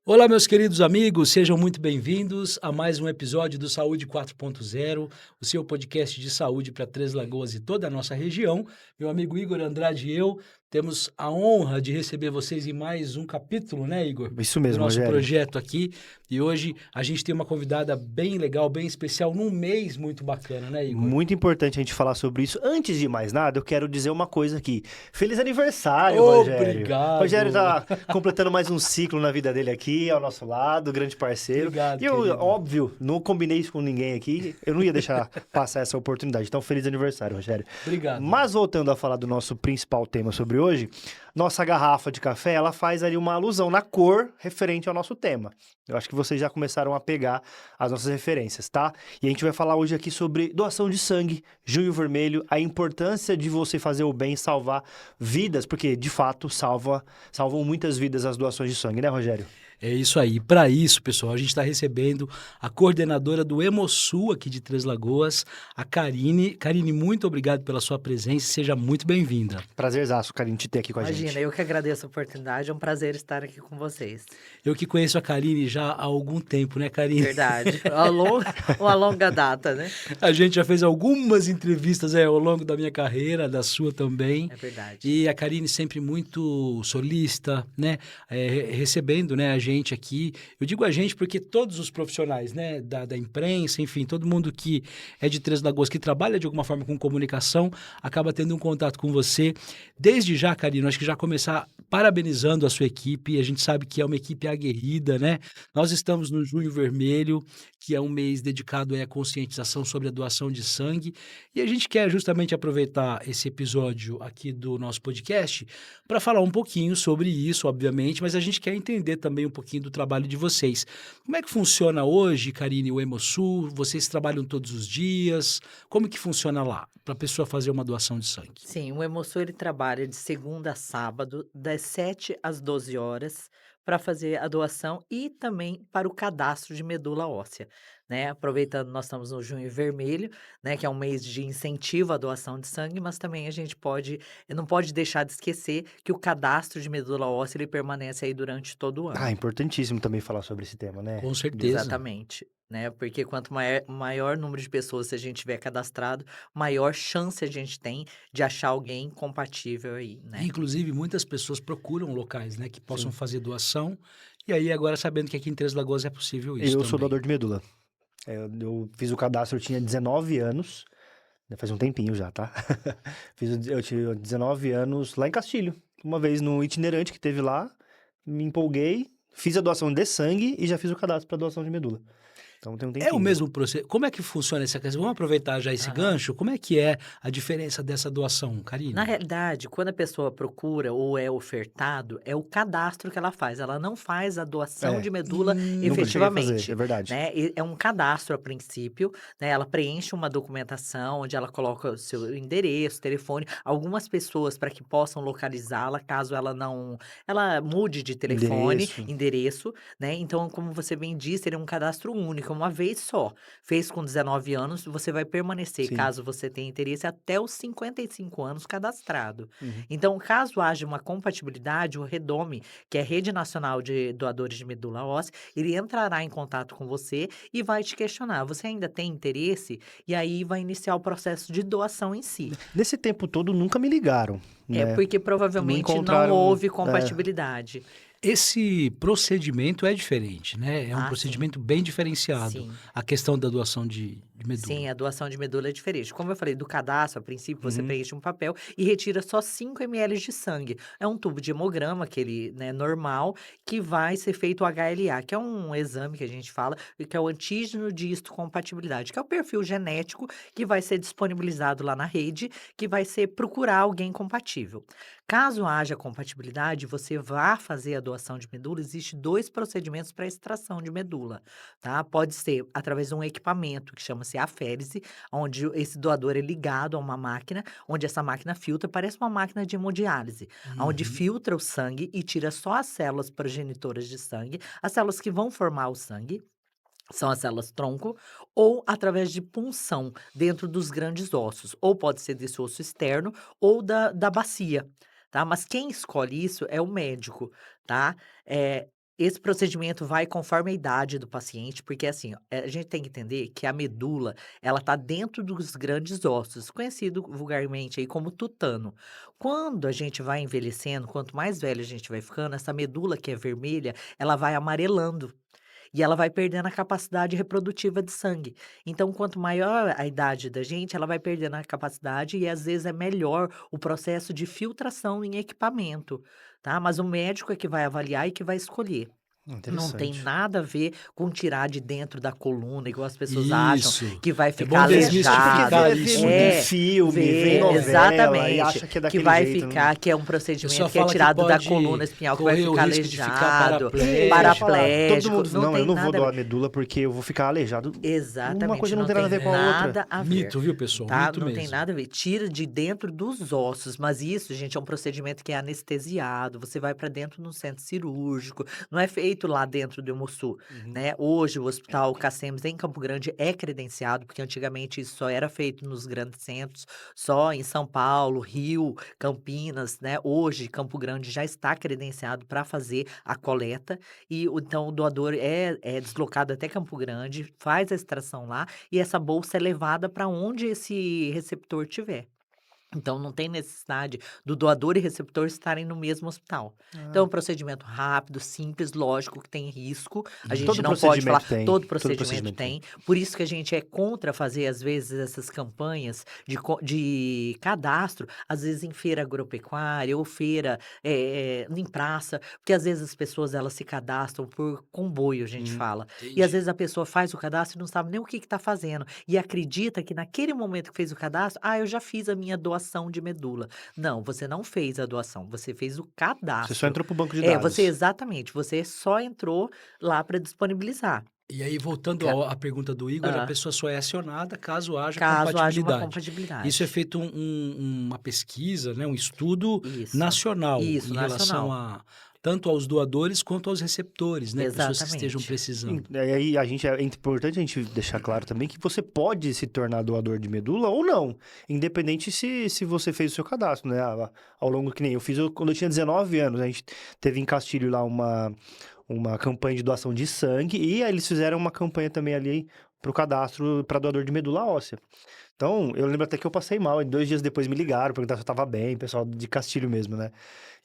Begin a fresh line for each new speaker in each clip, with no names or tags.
Olá, meus queridos amigos, sejam muito bem-vindos a mais um episódio do Saúde 4.0, o seu podcast de saúde para Três Lagoas e toda a nossa região. Meu amigo Igor Andrade e eu temos a honra de receber vocês em mais um capítulo, né, Igor?
Isso
Do
mesmo,
nosso
Rogério.
projeto aqui. E hoje a gente tem uma convidada bem legal, bem especial, num mês muito bacana, né, Igor?
Muito importante a gente falar sobre isso. Antes de mais nada, eu quero dizer uma coisa aqui. Feliz aniversário, Rogério. Rogério
Obrigado!
tá completando mais um ciclo na vida dele aqui, ao nosso lado, grande parceiro.
Obrigado,
E eu,
querido.
óbvio, não combinei isso com ninguém aqui. Eu não ia deixar passar essa oportunidade. Então, feliz aniversário, Rogério.
Obrigado, Igor.
Mas voltando a falar do nosso principal tema sobre hoje, nossa garrafa de café, ela faz ali uma alusão na cor referente ao nosso tema. Eu acho que vocês já começaram a pegar as nossas referências, tá? E a gente vai falar hoje aqui sobre doação de sangue, Junho Vermelho, a importância de você fazer o bem, salvar vidas, porque de fato salvam muitas vidas as doações de sangue, né, Rogério?
É isso aí. Para isso, pessoal, a gente está recebendo a coordenadora do Hemosul aqui de Três Lagoas, a Karine. Karine, muito obrigado pela sua presença. Seja muito bem-vinda.
Prazerzaço, Karine, te ter aqui com a
Imagina,
gente.
eu que agradeço a oportunidade, é um prazer estar aqui com vocês.
Eu que conheço a Karine já há algum tempo, né, Karine?
Verdade, uma longa data, né?
A gente já fez algumas entrevistas ao longo da minha carreira, da sua também.
É verdade.
E a Karine sempre muito solícita, né? Recebendo, né, a gente aqui. Eu digo a gente porque todos os profissionais, né, da imprensa, enfim, todo mundo que é de Três Lagoas, que trabalha de alguma forma com comunicação, acaba tendo um contato com você. Desde já, Karine, acho que já começar parabenizando a sua equipe. A gente sabe que é uma equipe aguerrida, né? Nós estamos no Junho Vermelho, que é um mês dedicado à conscientização sobre a doação de sangue. E a gente quer justamente aproveitar esse episódio aqui do nosso podcast para falar um pouquinho sobre isso, obviamente, mas a gente quer entender também um pouquinho do trabalho de vocês. Como é que funciona hoje, Karine, o Hemosul? Vocês trabalham todos os dias? Como que funciona lá para a pessoa fazer uma doação de sangue?
Sim, o Hemosul ele trabalha de segunda a sábado, das 7 às 12 horas, para fazer a doação e também para o cadastro de medula óssea, né? Aproveitando, nós estamos no Junho Vermelho, né? Que é um mês de incentivo à doação de sangue, mas também a gente não pode deixar de esquecer que o cadastro de medula óssea ele permanece aí durante todo o
Ah, é
ano.
importantíssimo também falar sobre esse tema, né?
Com certeza.
Exatamente, né, porque quanto maior número de pessoas a gente tiver cadastrado, maior chance a gente tem de achar alguém compatível aí, né.
Inclusive, muitas pessoas procuram locais, né, que possam
Sim.
fazer doação. E aí, agora sabendo que aqui em Três Lagoas é possível isso
Eu sou
também.
doador de medula. Eu fiz o cadastro, eu tinha 19 anos. Faz um tempinho já, tá? Eu tinha 19 anos lá em Castilho. Uma vez no itinerante que teve lá, me empolguei, fiz a doação de sangue e já fiz o cadastro para doação de medula. Então tem um
É o
tempinho já.
mesmo processo. Como é que funciona essa questão? Vamos aproveitar já esse
Aham.
gancho. Como é que é a diferença dessa doação,
Na
Karine?
realidade, quando a pessoa procura ou é ofertado, é o cadastro que ela faz, ela não faz a doação
É,
de medula
nunca cheguei a fazer, é
efetivamente,
verdade.
né, é um cadastro a princípio, né, ela preenche uma documentação onde ela coloca o seu endereço, telefone, algumas pessoas para que possam localizá-la caso ela mude de telefone,
Endereço.
endereço, né, então como você bem disse, ele é um cadastro único, é uma vez só. Fez com 19 anos, você vai permanecer,
Sim.
caso você tenha interesse, até os 55 anos cadastrado.
Uhum.
Então, caso haja uma compatibilidade, o REDOME, que é a Rede Nacional de Doadores de Medula Óssea, ele entrará em contato com você e vai te questionar: "Você ainda tem interesse?" E aí vai iniciar o processo de doação em si.
Nesse tempo todo nunca me ligaram,
É
né?
porque
Não
provavelmente não
encontraram.
houve compatibilidade.
Esse procedimento é diferente, né? É um
Ah, sim.
procedimento bem diferenciado,
Sim.
a questão da doação de
Sim,
medula.
a doação de medula é diferente. Como eu falei, do cadastro, a princípio, você
Uhum.
preenche um papel e retira só 5 ml de sangue. É um tubo de hemograma, aquele, né, normal, que vai ser feito o HLA, que é um exame que a gente fala, que é o antígeno de histocompatibilidade, que é o perfil genético que vai ser disponibilizado lá na rede, que vai ser procurar alguém compatível. Caso haja compatibilidade, você vá fazer a doação de medula, existe 2 procedimentos para extração de medula, tá? Pode ser através de um equipamento que chama-se aférese, onde esse doador é ligado a uma máquina, onde essa máquina filtra, parece uma máquina de hemodiálise, onde
Uhum.
filtra o sangue e tira só as células progenitoras de sangue, as células que vão formar o sangue, são as células tronco, ou através de punção dentro dos grandes ossos, ou pode ser desse osso externo ou da bacia, tá? Mas quem escolhe isso é o médico, tá? Esse procedimento vai conforme a idade do paciente, porque assim, ó, a gente tem que entender que a medula, ela tá dentro dos grandes ossos, conhecido vulgarmente aí como tutano. Quando a gente vai envelhecendo, quanto mais velho a gente vai ficando, essa medula que é vermelha, ela vai amarelando. E ela vai perdendo a capacidade reprodutiva de sangue. Então, quanto maior a idade da gente, ela vai perdendo a capacidade e às vezes é melhor o processo de filtração em equipamento, tá? Mas o médico é que vai avaliar e que vai escolher. Não tem
Interessante.
nada a ver com tirar de dentro da coluna, igual as pessoas acham,
Isso.
que vai
É bom
ficar
desmistificar
aleijado.
Vê
isso,
muito em
né?
filme, vê em novela e
Exatamente.
acha que é
Que
daquele
vai
jeito.
ficar, que é um
O
procedimento
pessoal
que é
fala que
tirado da
pode
coluna espinhal, que vai
correr o
ficar
risco de ficar
aleijado,
É, isso que eu ia falar. Todo
paraplégico,
mundo,
não
não, eu
tem
não vou
nada a
doar
ver.
medula porque eu vou ficar aleijado. Uma
Exatamente,
coisa não
não
tem nada a
tem
ver com a outra.
nada a ver,
Mito, viu, pessoal?
tá?
Mito
Não tem
mesmo.
nada a ver. Tira de dentro dos ossos, mas isso, gente, é um procedimento que é anestesiado. Você vai para dentro no centro cirúrgico, não é feito lá dentro do Hemosul,
Uhum.
né? Hoje o Hospital Cacemes em Campo Grande é credenciado, porque antigamente isso só era feito nos grandes centros, só em São Paulo, Rio, Campinas, né? Hoje Campo Grande já está credenciado para fazer a coleta e então o doador é deslocado até Campo Grande, faz a extração lá e essa bolsa é levada para onde esse receptor tiver. Então não tem necessidade do doador e receptor estarem no mesmo hospital. Então é
Ah,
um procedimento rápido, simples, lógico que tem risco. A gente
todo
não pode falar,
procedimento tem.
todo
Todo
procedimento
procedimento tem.
tem. Por isso que a gente é contra fazer, às vezes, essas campanhas de cadastro, às vezes em feira agropecuária ou feira em praça, porque às vezes as pessoas elas se cadastram por comboio, a gente
Uhum.
fala. E às
Entendi.
vezes a pessoa faz o cadastro e não sabe nem o que está fazendo. E acredita que naquele momento que fez o cadastro, eu já fiz a minha doação de medula. Não, você não fez a doação, você fez o
Você só
cadastro.
entrou pro banco de
Você
dados.
exatamente, você só entrou lá para disponibilizar.
E aí, voltando
Ca
à pergunta do Igor, a
hã,
pessoa só é acionada caso haja
caso haja uma
compatibilidade. Isso é
compatibilidade.
feito uma pesquisa, né, um estudo
Isso,
nacional em
isso,
relação
nacional.
a tanto aos doadores quanto aos receptores, né, pessoas que estejam
Exatamente.
precisando.
E aí é importante a gente deixar claro também que você pode se tornar doador de medula ou não, independente se você fez o seu cadastro, né? Ao longo que nem eu fiz quando eu tinha 19 anos, a gente teve em Castilho lá uma campanha de doação de sangue e aí eles fizeram uma campanha também ali pro cadastro para doador de medula óssea. Então, eu lembro até que eu passei mal, e 2 dias depois me ligaram, perguntaram se eu tava bem, pessoal de Castilho mesmo, né?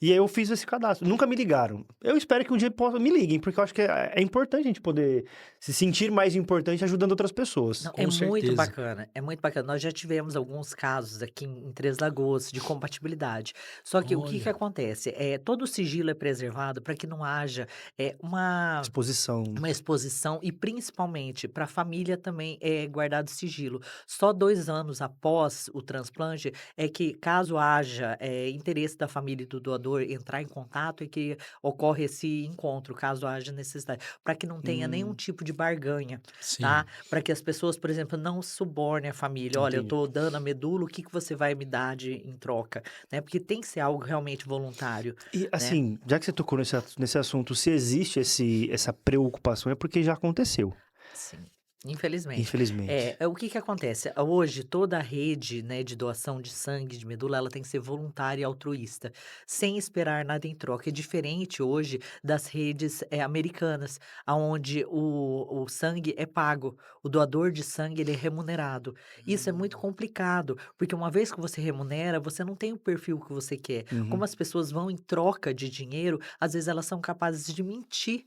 E aí eu fiz esse cadastro. Nunca me ligaram. Eu espero que um dia me liguem, porque eu acho que é importante a gente poder se sentir mais importante ajudando outras pessoas.
Não,
Com certeza.
é muito bacana. Nós já tivemos alguns casos aqui em Três Lagoas de compatibilidade. Só que o que que
Olha,
acontece? Todo o sigilo é preservado para que não haja uma
Exposição.
exposição e principalmente para a família também é guardado sigilo. Só 2 anos após o transplante é que, caso haja interesse da família e do doador entrar em contato, é que ocorre esse encontro, caso haja necessidade, para que não tenha nenhum
Hum,
tipo de barganha, tá?
sim.
Para que as pessoas, por exemplo, não subornem a família. Olha, eu
entendi.
estou dando a medula, o que que você vai me dar em troca, né? Porque tem que ser algo realmente voluntário,
E
né?
assim, já que você tocou nesse assunto, se existe essa preocupação é porque já aconteceu,
Sim, infelizmente.
infelizmente.
O que que acontece? Hoje, toda a rede, né, de doação de sangue, de medula, ela tem que ser voluntária e altruísta, sem esperar nada em troca. É diferente hoje das redes, americanas, aonde o sangue é pago, o doador de sangue, ele é remunerado. Isso é muito
Hum,
complicado, porque uma vez que você remunera, você não tem o perfil que você quer. Como
Uhum.
as pessoas vão em troca de dinheiro, às vezes elas são capazes de mentir.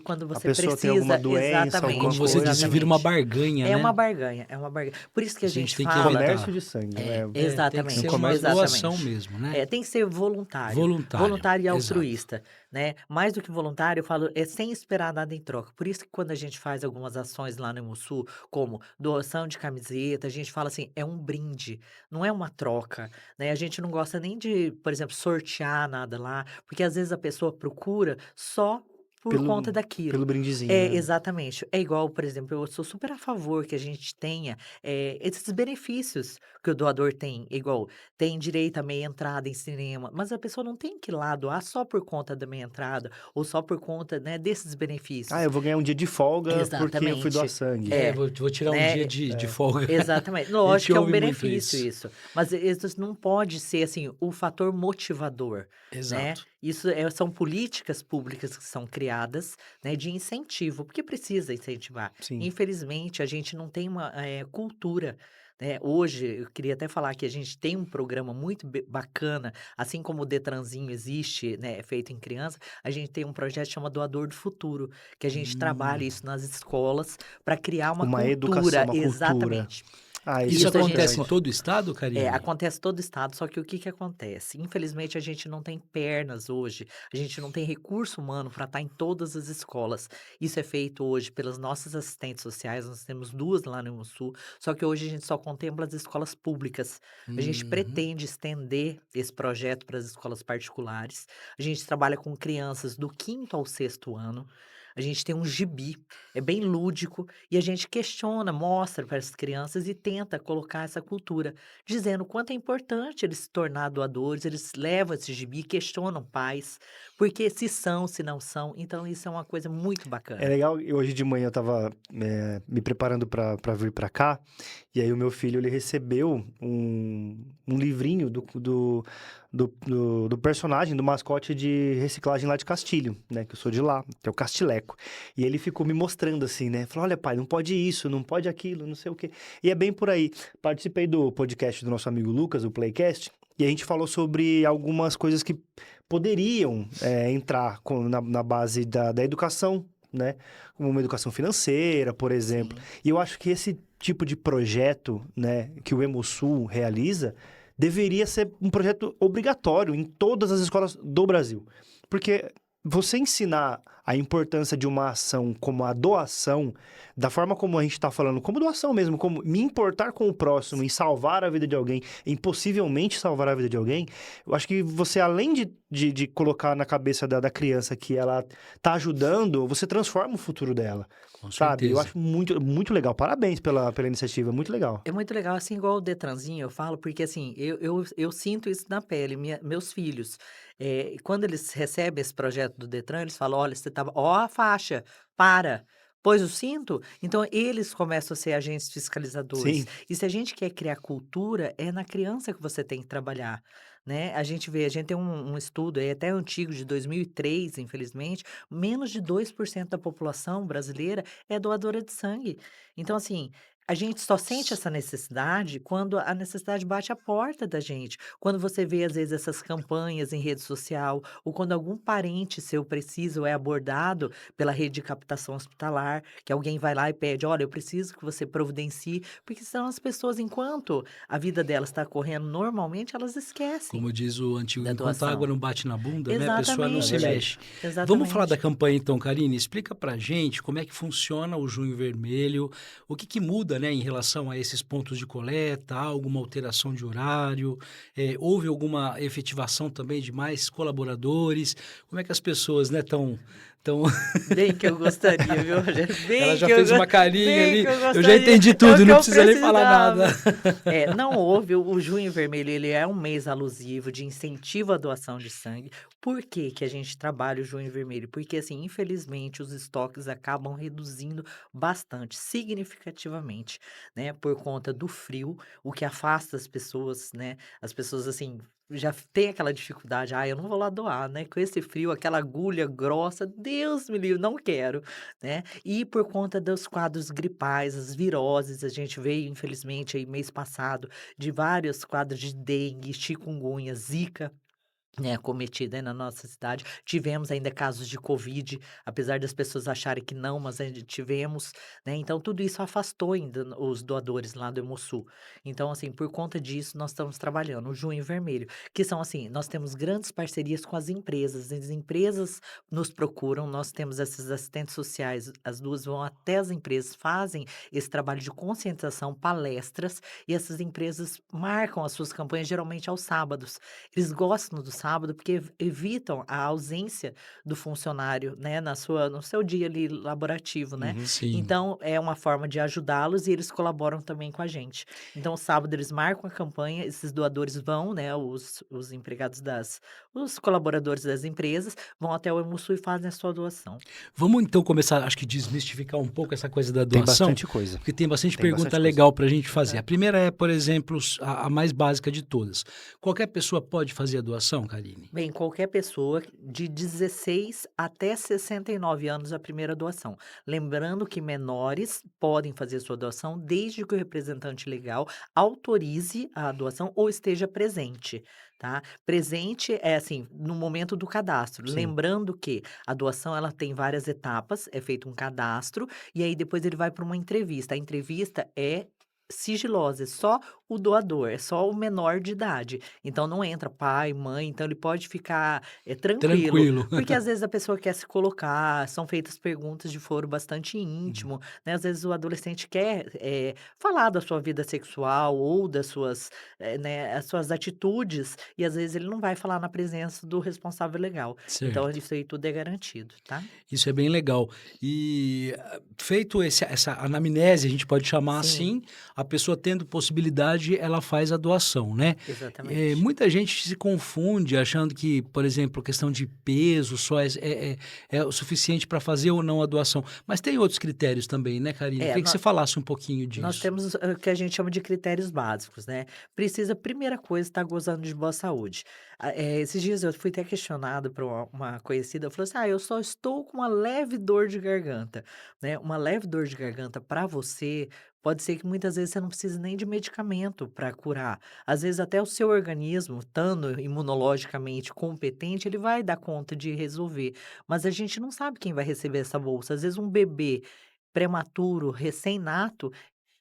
Quando
A
você
pessoa tem alguma
precisa
doença,
É
alguma
como
exatamente,
você disse,
coisa.
vira uma
exatamente.
barganha,
É
né?
uma barganha, é uma barganha. Por isso que a
Isso a gente
gente
tem que
fala
Comércio
evitar.
de sangue, né?
Tem que
exatamente,
ser
Um
uma
comércio de sangue.
doação
exatamente.
mesmo, né?
Tem que ser voluntário,
Voluntário,
voluntário e
exato.
altruísta, né. Mais do que voluntário, eu falo, sem esperar nada em troca. Por isso que quando a gente faz algumas ações lá no Hemosul, como doação de camiseta, a gente fala assim, é um brinde, não é uma troca, né. A gente não gosta nem de, por exemplo, sortear nada lá, porque às vezes a pessoa procura só por conta
Pelo,
daquilo.
pelo brindezinho,
É,
né?
exatamente. É igual, por exemplo, eu sou super a favor que a gente tenha, esses benefícios que o doador tem, igual tem direito à meia entrada em cinema, mas a pessoa não tem que ir lá doar só por conta da meia entrada ou só por conta, né, desses
Ah,
benefícios.
eu vou ganhar um dia de folga porque eu fui doar
Exatamente.
sangue.
É,
É,
vou tirar um dia
né,
de
É.
folga.
exatamente.
A gente
Lógico que é um
ouve muito
benefício
isso.
isso, mas isso não pode ser, assim, o fator motivador, né.
Exato.
Isso são políticas públicas que são criadas, né, de incentivo, porque precisa incentivar.
Sim.
Infelizmente, a gente não tem uma, cultura, né. Hoje, eu queria até falar que a gente tem um programa muito bacana, assim como o Detranzinho existe, né, é feito em criança, a gente tem um projeto que chama Doador do Futuro, que a gente trabalha
Hum.
isso nas escolas para criar uma
Uma educação,
cultura.
uma cultura.
Exatamente.
Ah, isso é
Isso
Isso a gente
acontece em
po
importante.
todo o estado, Karine?
acontece todo estado, só que o que que acontece? Infelizmente, a gente não tem pernas hoje, a gente não tem recurso humano para estar em todas as escolas. Isso é feito hoje pelas nossas assistentes sociais, nós temos 2 lá no Sul, só que hoje a gente só contempla as escolas públicas. A gente
Uhum.
pretende estender esse projeto para as escolas particulares. A gente trabalha com crianças do quinto ao sexto ano. A gente tem um gibi, é bem lúdico, e a gente questiona, mostra para as crianças e tenta colocar essa cultura, dizendo o quanto é importante eles se tornar doadores, eles levam esse gibi, questionam pais, porque se são, se não são, então isso é uma coisa muito
É
bacana.
legal, e hoje de manhã eu estava me preparando para vir para cá, e aí o meu filho ele recebeu um livrinho do personagem, do mascote de reciclagem lá de Castilho, né? Que eu sou de lá, que é o Castileco. E ele ficou me mostrando assim, né? Falou: olha, pai, não pode isso, não pode aquilo, não sei o quê. E é bem por aí. Participei do podcast do nosso amigo Lucas, o Playcast, e a gente falou sobre algumas coisas que poderiam entrar na base da educação, né? Como uma educação financeira, por exemplo.
Sim.
E eu acho que esse tipo de projeto, né, que o Hemosul realiza, deveria ser um projeto obrigatório em todas as escolas do Brasil. Porque você ensinar a importância de uma ação como a doação, da forma como a gente está falando, como doação mesmo, como me importar com o próximo, em salvar a vida de alguém, em possivelmente salvar a vida de alguém, eu acho que você, além de colocar na cabeça da criança que ela tá ajudando, você transforma o futuro dela,
Com
sabe? Eu
certeza.
acho muito, muito legal. Parabéns pela iniciativa, muito legal.
É muito legal, assim, igual o Detranzinho, eu falo, porque assim, eu sinto isso na pele, meus filhos, quando eles recebem esse projeto do Detran, eles falam: "Olha, você estava ó a faixa, para, pôs o cinto?". Então eles começam a ser agentes fiscalizadores.
Sim,
E se a gente quer criar cultura, é na criança que você tem que trabalhar, né. A gente tem um estudo aí até antigo de 2003, infelizmente, menos de 2% da população brasileira é doadora de sangue. Então assim, a gente só sente essa necessidade quando a necessidade bate à porta da gente. Quando você vê, às vezes, essas campanhas em rede social, ou quando algum parente seu precisa ou é abordado pela rede de captação hospitalar, que alguém vai lá e pede: "Olha, eu preciso que você providencie", porque senão as pessoas, enquanto a vida delas está correndo normalmente, elas esquecem
Como diz o antigo,
da
enquanto a água
doação.
não bate na bunda, né, a pessoa não
é
se
Exatamente,
verdade.
mexe. Vamos falar da
exatamente.
campanha então, Karine? Explica pra gente como é que funciona o Junho Vermelho, o que que muda, né, em relação a esses pontos de coleta, há alguma alteração de horário, houve alguma efetivação também de mais colaboradores? Como é que as pessoas, né, tão
Bem que eu gostaria, viu, Rogério?
ela
Bem
já
que eu
fez
go
uma carinha
bem
ali,
que eu
eu já
gostaria,
entendi
é o
tudo,
que
não
eu
precisa nem falar nada.
precisava. Não houve o Junho Vermelho, ele é um mês alusivo de incentivo à doação de sangue. Por que que a gente trabalha o Junho Vermelho? Porque, assim, infelizmente, os estoques acabam reduzindo bastante, significativamente, né, por conta do frio, o que afasta as pessoas, né, as pessoas, assim, já tem aquela dificuldade: "Ah, eu não vou lá doar, né, com esse frio, aquela agulha grossa, Deus me livre, não quero", né. E por conta dos quadros gripais, as viroses, a gente veio infelizmente aí mês passado de vários quadros de dengue, chikungunya, zika, né, acometida aí na nossa cidade. Tivemos ainda casos de covid, apesar das pessoas acharem que não, mas ainda tivemos, né, então tudo isso afastou ainda os doadores lá do Hemosul. Então, assim, por conta disso, nós estamos trabalhando o Junho Vermelho, que são assim, nós temos grandes parcerias com as empresas nos procuram, nós temos essas assistentes sociais, as 2 vão até as empresas, fazem esse trabalho de conscientização, palestras, e essas empresas marcam as suas campanhas geralmente aos sábados. Eles gostam do sábado sábado, porque evitam a ausência do funcionário, né, no seu dia ali laborativo, né.
Uhum.
Sim.
Então é uma forma de ajudá-los e eles colaboram também com a gente. Então sábado eles marcam a campanha, esses doadores vão, né, os empregados os colaboradores das empresas, vão até o Hemusul e fazem a sua doação.
Vamos então começar, acho que desmistificar um pouco essa coisa da
Tem
doação,
bastante coisa.
porque tem bastante
Tem
pergunta
bastante coisa.
legal para a gente fazer.
É.
A primeira é, por exemplo, a mais básica de todas. Qualquer pessoa pode fazer a doação, Karine?
Bem, qualquer pessoa de 16 até 69 anos a primeira doação. Lembrando que menores podem fazer sua doação desde que o representante legal autorize a doação ou esteja presente, tá? Presente é assim, no momento do cadastro.
Sim.
Lembrando que a doação ela tem várias etapas, é feito um cadastro e aí depois ele vai para uma entrevista. A entrevista é sigilosa, é só o doador, é só o menor de idade. Então não entra pai, mãe, então ele pode ficar, tranquilo,
Tranquilo.
porque às vezes a pessoa quer se colocar, são feitas perguntas de foro bastante
Uhum.
íntimo, né, às vezes o adolescente quer, falar da sua vida sexual ou das suas, né, as suas atitudes, e às vezes ele não vai falar na presença do responsável legal. Então
Certo.
isso aí tudo é garantido, tá?
Isso é bem legal. E feito essa anamnese, a gente pode chamar
Sim,
assim, a pessoa tendo possibilidade, ela faz a doação, né?
exatamente.
Muita gente se confunde achando que, por exemplo, questão de peso só é o suficiente para fazer ou não a doação. Mas tem outros critérios também, né, Karine? Eu
É,
queria que você falasse um pouquinho
nós
disso.
temos o que a gente chama de critérios básicos, né. Precisa, primeira coisa, estar gozando de boa saúde. Esses dias eu fui até questionado por uma conhecida, falou assim: "Ah, eu só estou com uma leve dor de garganta", né. Uma leve dor de garganta para você, pode ser que muitas vezes você não precise nem de medicamento para curar. Às vezes até o seu organismo, estando imunologicamente competente, ele vai dar conta de resolver. Mas a gente não sabe quem vai receber essa bolsa. Às vezes um bebê prematuro, recém-nato,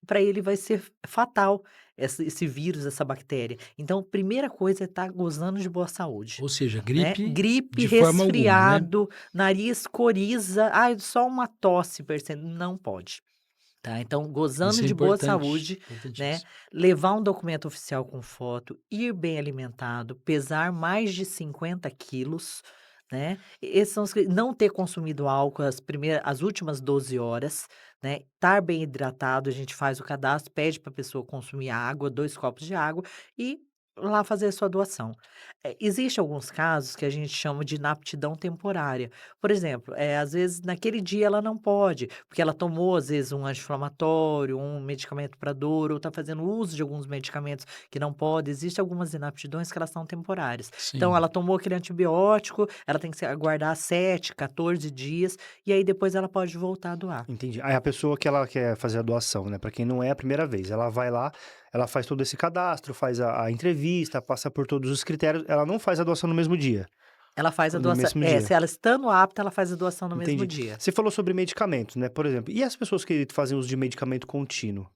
para ele vai ser fatal esse vírus, essa bactéria. Então, primeira coisa é estar gozando de boa saúde,
Ou seja,
né.
gripe
Gripe,
de forma alguma, né?
resfriado, nariz, coriza, "ai, só uma tosse não pode", tá. Então,
Isso
gozando
é
de boa
importante,
saúde, né,
importantíssimo.
levar um documento oficial com foto, ir bem alimentado, pesar mais de 50 quilos, né. Esses são não ter consumido álcool as últimas 12 horas, né, estar bem hidratado, a gente faz o cadastro, pede para a pessoa consumir água, 2 copos de água e lá fazer a sua doação. Existe alguns casos que a gente chama de inaptidão temporária. Por exemplo, às vezes naquele dia ela não pode, porque ela tomou às vezes um anti-inflamatório, um medicamento para dor, ou está fazendo uso de alguns medicamentos que não pode. Existem algumas inaptidões que elas são temporárias. Então
Sim.
ela tomou aquele antibiótico, ela tem que aguardar 7, 14 dias, e aí depois ela pode voltar a doar.
Entendi. Aí a pessoa que ela quer fazer a doação, né, para quem não é a primeira vez, ela vai lá, ela faz todo esse cadastro, faz a entrevista, passa por todos os critérios, ela não faz a doação no mesmo dia?
Ela faz a
No
doação,
mesmo dia.
se ela estando apta, ela faz a doação no mesmo
Entendi.
dia.
Você falou sobre medicamentos, né, por exemplo, e as pessoas que fazem uso de medicamento contínuo?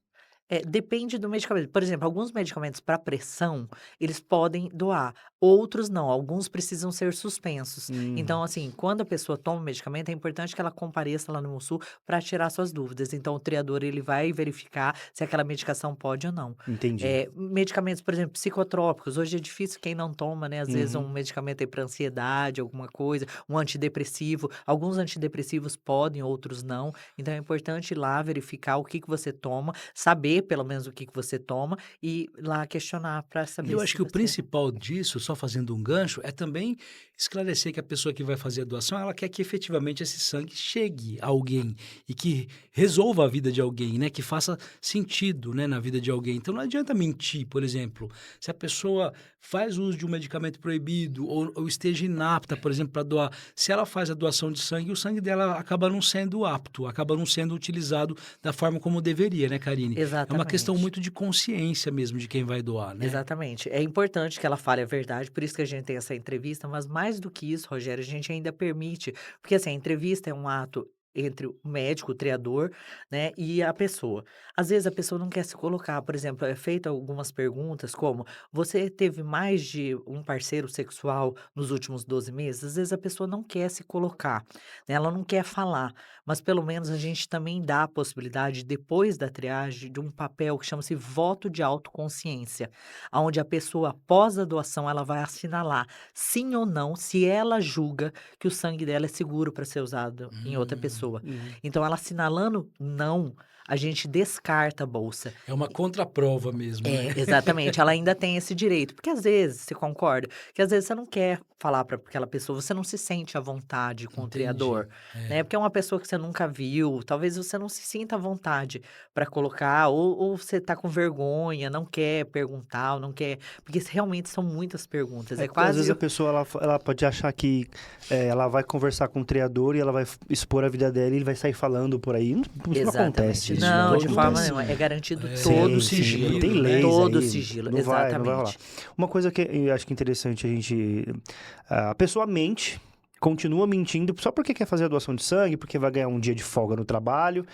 Depende do medicamento. Por exemplo, alguns medicamentos para pressão, eles podem doar, outros não, alguns precisam ser suspensos.
Hum,
Então, assim, quando a pessoa toma o medicamento, é importante que ela compareça lá no Hemossul para tirar suas dúvidas. Então, o triador, ele vai verificar se aquela medicação pode ou não.
entendi.
Medicamentos, por exemplo, psicotrópicos, hoje é difícil quem não toma, né, às vezes um
Uhum.
medicamento aí para ansiedade, alguma coisa, um antidepressivo. Alguns antidepressivos podem, outros não. Então, é importante ir lá verificar o que que você toma, saber pelo menos o que que você toma e lá questionar para
E
saber
eu acho
se
que o
você
principal disso, só fazendo um gancho, é também esclarecer que a pessoa que vai fazer a doação, ela quer que efetivamente esse sangue chegue a alguém e que resolva a vida de alguém, né? Que faça sentido, né, na vida de alguém. Então não adianta mentir, por exemplo, se a pessoa faz uso de um medicamento proibido ou esteja inapta, por exemplo, para doar, se ela faz a doação de sangue, o sangue dela acaba não sendo apto, acaba não sendo utilizado da forma como deveria, né, Karine? É uma questão
exatamente.
muito de consciência mesmo de quem vai doar, né?
Exatamente. É importante que ela fale a verdade, por isso que a gente tem essa entrevista, mas mais do que isso, Rogério, a gente ainda permite, porque assim, a entrevista é um ato entre o médico, o triador, né, e a pessoa. Às vezes a pessoa não quer se colocar, por exemplo, é feita algumas perguntas como: "Você teve mais de um parceiro sexual nos últimos 12 meses?". Às vezes a pessoa não quer se colocar, né, ela não quer falar, mas pelo menos a gente também dá a possibilidade, depois da triagem, de um papel que chama-se voto de autoconsciência, aonde a pessoa, após a doação, ela vai assinalar sim ou não, se ela julga que o sangue dela é seguro para ser usado em outra pessoa.
Uhum.
Então ela assinalando não, a gente descarta a bolsa.
É uma contraprova mesmo, né?
É, exatamente, ela ainda tem esse direito, porque às vezes, você concorda, que às vezes você não quer falar para aquela pessoa, você não se sente à vontade com o
Entendi.
triador, né, porque é uma pessoa que você nunca viu, talvez você não se sinta à vontade para colocar, ou você tá com vergonha, não quer perguntar, ou não quer, porque realmente são muitas perguntas,
É
é
porque às vezes
quase
a pessoa ela pode achar que ela vai conversar com o triador e ela vai expor a vida dela e ele vai sair falando por aí. Isso não acontece.
exatamente.
Isso,
Não,
né?
de
Todo
forma
um-
nenhuma, é garantido todo o
Sim,
sigilo,
tem
né?
leis
todo o
aí,
sigilo,
não vai rolar.
exatamente.
Uma coisa que eu acho que é interessante a gente... A pessoa mente, continua mentindo só porque quer fazer a doação de sangue, porque vai ganhar um dia de folga no trabalho.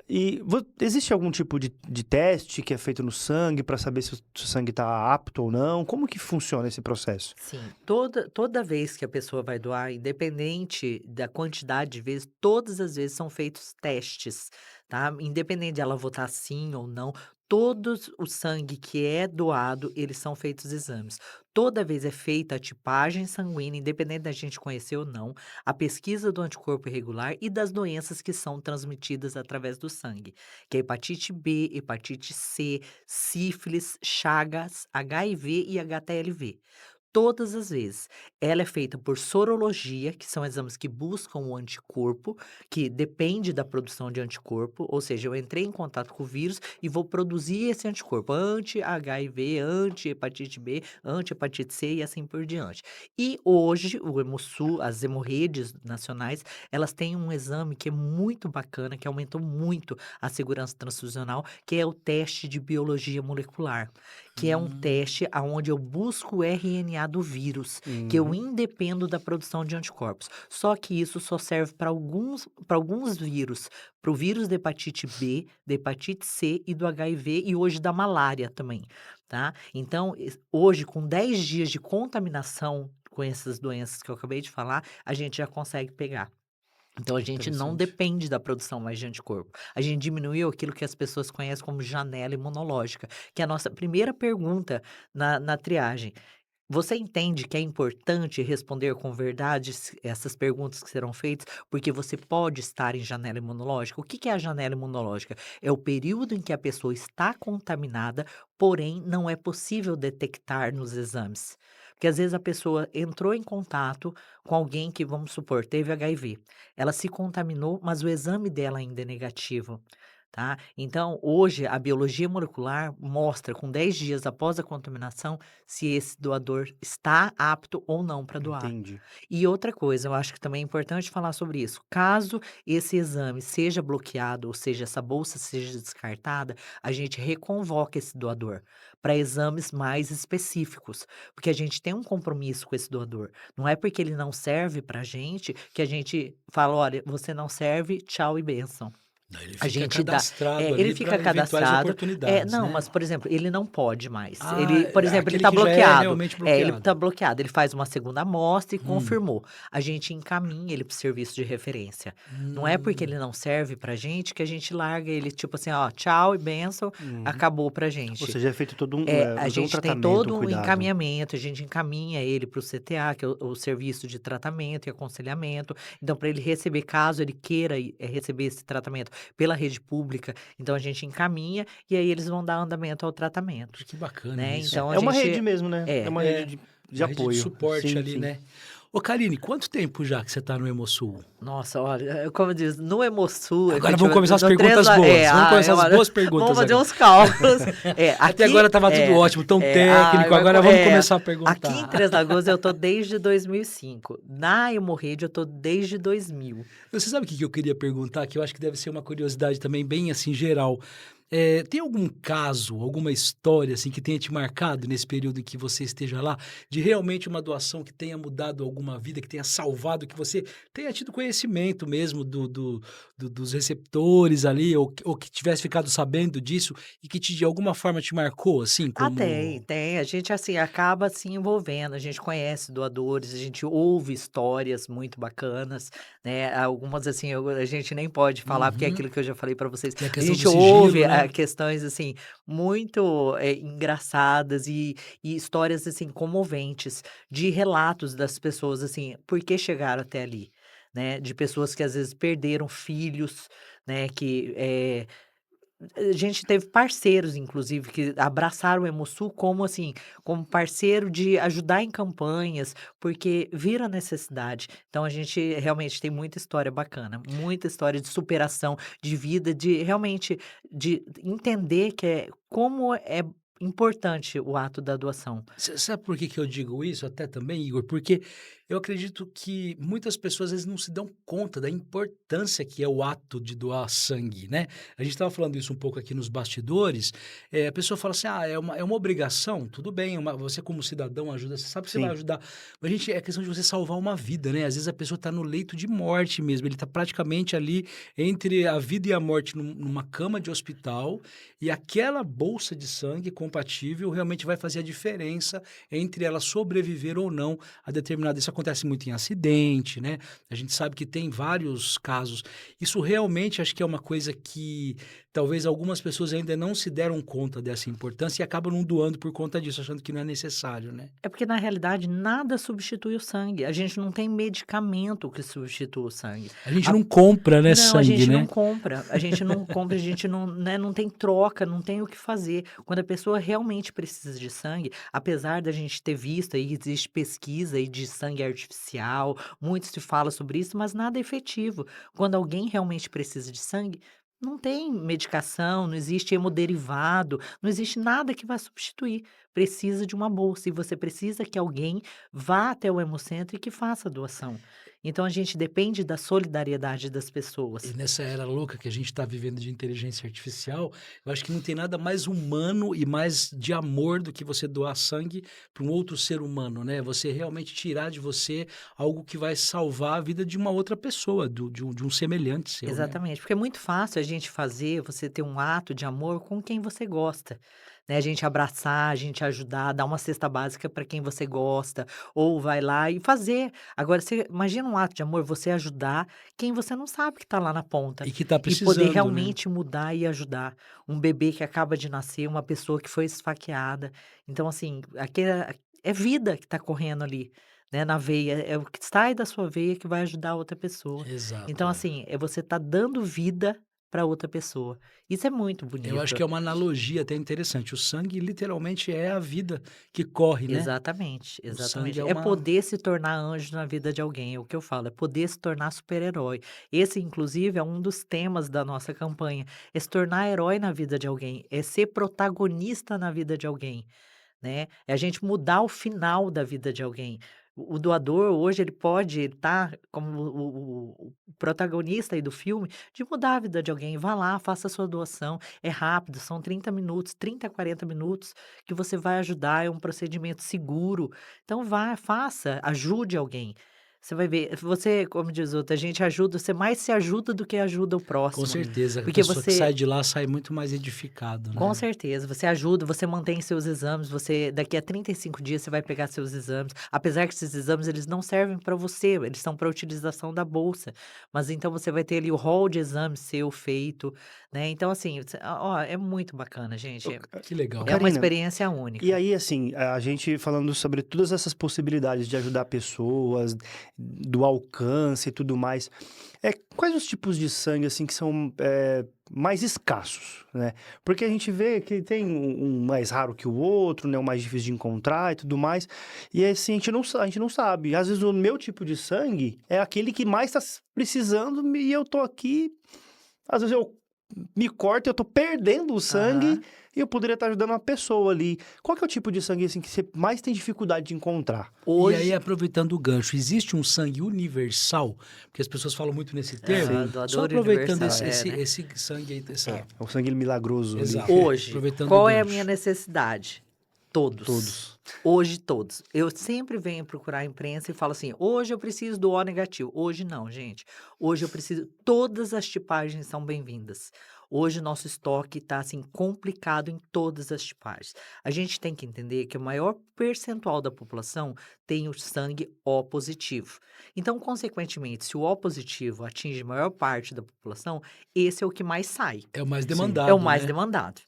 E existe algum tipo de teste que é feito no sangue para saber se o sangue está apto ou não? Como que funciona esse processo?
Sim, toda vez que a pessoa vai doar, independente da quantidade de vezes, todas as vezes são feitos testes, tá? Independente de ela votar sim ou não, todos o sangue que é doado, eles são feitos exames. Toda vez é feita a tipagem sanguínea, independente da gente conhecer ou não, a pesquisa do anticorpo irregular e das doenças que são transmitidas através do sangue, que é hepatite B, hepatite C, sífilis, chagas, HIV e HTLV. Todas as vezes. Ela é feita por sorologia, que são exames que buscam o anticorpo, que depende da produção de anticorpo, ou seja, eu entrei em contato com o vírus e vou produzir esse anticorpo anti-HIV, anti-hepatite B, anti-hepatite C e assim por diante. E hoje, o Hemosul, as hemorreides nacionais, elas têm um exame que é muito bacana, que aumentou muito a segurança transfusional, que é o teste de biologia molecular, que é um teste aonde eu busco o RNA do vírus, que eu
Uhum.
independo da produção de anticorpos. Só que isso só serve para alguns vírus, para o vírus da hepatite B, da hepatite C e do HIV e hoje da malária também, tá? Então, hoje, com 10 dias de contaminação com essas doenças que eu acabei de falar, a gente já consegue pegar. Então a gente não
Interessante.
depende da produção mais de anticorpo. A gente diminuiu aquilo que as pessoas conhecem como janela imunológica, que é a nossa primeira pergunta na triagem. Você entende que é importante responder com verdade essas perguntas que serão feitas, porque você pode estar em janela imunológica? O que que é a janela imunológica? É o período em que a pessoa está contaminada, porém não é possível detectar nos exames. Porque às vezes a pessoa entrou em contato com alguém que, vamos supor, teve HIV. Ela se contaminou, mas o exame dela ainda é negativo. Tá? Então, hoje, a biologia molecular mostra, com 10 dias após a contaminação, se esse doador está apto ou não para doar.
Entendi.
E outra coisa, eu acho que também é importante falar sobre isso. Caso esse exame seja bloqueado, ou seja, essa bolsa seja descartada, a gente reconvoca esse doador para exames mais específicos, porque a gente tem um compromisso com esse doador. Não é porque ele não serve para a gente que a gente fala, olha, você não serve, tchau e bênção.
Daí ele
A
fica
gente dá
cadastrado
ele
ali
fica
para eventuais
cadastrado.
oportunidades,
Não,
né?
mas, por exemplo, ele não pode mais.
Ah,
Ele, por exemplo, ele
aquele
está
que já é
bloqueado.
realmente
Ele
bloqueado.
está bloqueado, ele faz uma segunda amostra e
Hum,
confirmou. A gente encaminha ele para o serviço de referência. Não é porque ele
hum.
não serve pra gente que a gente larga ele, tipo assim: "Ó, tchau e bênção,
Uhum.
acabou pra
Ou
gente".
seja, é feito todo
A
todo um
gente tem
tratamento, um
todo um
cuidado.
encaminhamento, a gente encaminha ele para o CTA, que é o serviço de tratamento e aconselhamento. Então, para ele receber, caso ele queira receber esse tratamento pela rede pública, então a gente encaminha e aí eles vão dar andamento ao tratamento,
Que bacana
né.
isso.
Então a
É uma rede
gente
mesmo, né? É
é.
uma rede
É,
de
uma rede de
apoio.
suporte
Sim,
ali,
sim.
né? Ô, Karine, quanto tempo já que você tá no Hemosul?
Nossa, olha, como diz, no Hemosul,
Agora vamos
efetiva
começar as
no
perguntas boas. Vamos começar as
olha,
boas
vamos
perguntas
fazer
agora.
uns cálculos.
Até agora estava tudo ótimo, tão técnico. Agora vamos começar a
aqui em
perguntar.
Três Lagoas eu tô desde 2005. Na Hemorrhade eu tô desde 2000.
Você sabe o que eu queria perguntar? Que eu acho que deve ser uma curiosidade também bem assim geral. Tem algum caso, alguma história, assim, que tenha te marcado nesse período em que você esteja lá, de realmente uma doação que tenha mudado alguma vida, que tenha salvado, que você tenha tido conhecimento mesmo dos receptores ali, ou que tivesse ficado sabendo disso e que de alguma forma te marcou, assim,
Ah, tem,
como...
tem. A gente, assim, acaba se envolvendo, a gente conhece doadores, a gente ouve histórias muito bacanas, né? Algumas, assim, a gente nem pode falar, porque é
Uhum.
aquilo que eu já falei para vocês.
Tem a
A
questão do
gente ouve
sigilo, né?
questões, assim, muito engraçadas e histórias, assim, comoventes de relatos das pessoas, assim, por que chegaram até ali, né? De pessoas que às vezes perderam filhos, né? A gente teve parceiros, inclusive, que abraçaram o Hemosul como, assim, como parceiro de ajudar em campanhas, porque viram a necessidade. Então a gente realmente tem muita história bacana, muita história de superação, de vida, de realmente de entender que como é importante o ato da doação.
Sabe por que que eu digo isso até também, Igor? Porque eu acredito que muitas pessoas às vezes não se dão conta da importância que é o ato de doar sangue, né? A gente estava falando isso um pouco aqui nos bastidores. A pessoa fala assim: ah, é uma obrigação, tudo bem, você como cidadão ajuda, você sabe que você vai
Sim.
ajudar. Mas, gente, é questão de você salvar uma vida, né? Às vezes a pessoa está no leito de morte mesmo, ele está praticamente ali entre a vida e a morte numa cama de hospital, e aquela bolsa de sangue compatível realmente vai fazer a diferença entre ela sobreviver ou não a determinada. Isso acontece muito em acidente, né? A gente sabe que tem vários casos. Isso realmente acho que é uma coisa que talvez algumas pessoas ainda não se deram conta dessa importância e acabam não doando por conta disso, achando que não é necessário, né?
É porque, na realidade, nada substitui o sangue. A gente não tem medicamento que substitua o sangue.
A gente
A
não compra, né,
Não, a
sangue,
gente não
né?
compra, a gente não compra, a gente não, né, não tem troca, não tem o que fazer. Quando a pessoa realmente precisa de sangue, apesar da gente ter visto aí, existe pesquisa aí de sangue artificial, muito se fala sobre isso, mas nada é efetivo. Quando alguém realmente precisa de sangue, não tem medicação, não existe hemoderivado, não existe nada que vá substituir. Precisa de uma bolsa e você precisa que alguém vá até o hemocentro e que faça a doação. Então a gente depende da solidariedade das
E
pessoas.
nessa era louca que a gente está vivendo de inteligência artificial, eu acho que não tem nada mais humano e mais de amor do que você doar sangue para um outro ser humano, né? Você realmente tirar de você algo que vai salvar a vida de uma outra pessoa, de um semelhante seu, né?
Exatamente, porque é muito fácil a gente fazer, você ter um ato de amor com quem você gosta, né, a gente abraçar, a gente ajudar, dar uma cesta básica para quem você gosta, ou vai lá e fazer. Agora você imagina um ato de amor, você ajudar quem você não sabe que está lá na ponta,
E que está
e poder
precisando, né?
realmente mudar e ajudar. Um bebê que acaba de nascer, uma pessoa que foi esfaqueada. Então assim, é vida que está correndo ali, né, na veia, é o que sai da sua veia que vai ajudar a outra pessoa.
Exato,
Então,
é.
assim, você tá dando vida para outra pessoa. Isso é muito
Eu acho
bonito.
que é uma analogia até interessante. O sangue literalmente é a vida que corre, né?
Exatamente,
O sangue
exatamente.
é
É
uma...
poder se tornar anjo na vida de alguém, é o que eu falo, é poder se tornar super-herói. Esse, inclusive, é um dos temas da nossa campanha, é se tornar herói na vida de alguém, é ser protagonista na vida de alguém. Né, é a gente mudar o final da vida de alguém. O doador hoje ele pode estar como o protagonista aí do filme, de mudar a vida de alguém. Vá lá, faça a sua doação, é rápido, são 30 minutos, 30 a 40 minutos que você vai ajudar, é um procedimento seguro. Então vá, faça, ajude alguém. Você vai ver, você, como diz outra, a gente ajuda, você mais se ajuda do que ajuda o
Com
próximo,
certeza, a
porque
pessoa que
você
sai de lá sai muito mais edificado,
com
né?
certeza, você ajuda, você mantém seus exames, você daqui a 35 dias você vai pegar seus exames, apesar que esses exames eles não servem para você, eles são para utilização da bolsa, mas então você vai ter ali o rol de exames seu feito, né, então assim, ó, é muito bacana gente,
Ô,
Que
ô,
é uma
legal.
Karina,
experiência
e
única.
aí, assim, a gente falando sobre todas essas possibilidades de ajudar pessoas, do alcance e tudo mais, quais os tipos de sangue, assim, que são mais escassos, né? Porque a gente vê que tem um mais raro que o outro, né? Um mais difícil de encontrar e tudo mais. E assim, a gente não sabe. Às vezes o meu tipo de sangue é aquele que mais está precisando e eu tô aqui. Às vezes eu me corto e eu tô perdendo o sangue
Aham.
e eu poderia estar ajudando uma pessoa ali. Qual que é o tipo de sangue assim que você mais tem dificuldade de encontrar?
E aí, aproveitando o gancho, existe um sangue universal? Porque as pessoas falam muito nesse termo.
Aham,
Só
doador
aproveitando
universal,
esse,
né?
esse sangue aí, essa...
O sangue milagroso ali.
Exato.
Hoje,
Aproveitando
qual
o
é a
gancho.
minha necessidade? Todos.
Todos.
Hoje, todos. Eu sempre venho procurar a imprensa e falo assim: hoje eu preciso do O negativo. Hoje não, gente. Hoje eu preciso. Todas as tipagens são bem-vindas. Hoje o nosso estoque está assim complicado em todas as tipagens. A gente tem que entender que o maior percentual da população tem o sangue O positivo. Então, consequentemente, se o O positivo atinge a maior parte da população, esse é o que mais sai.
É o mais
Sim.
demandado,
É o mais
né?
demandado.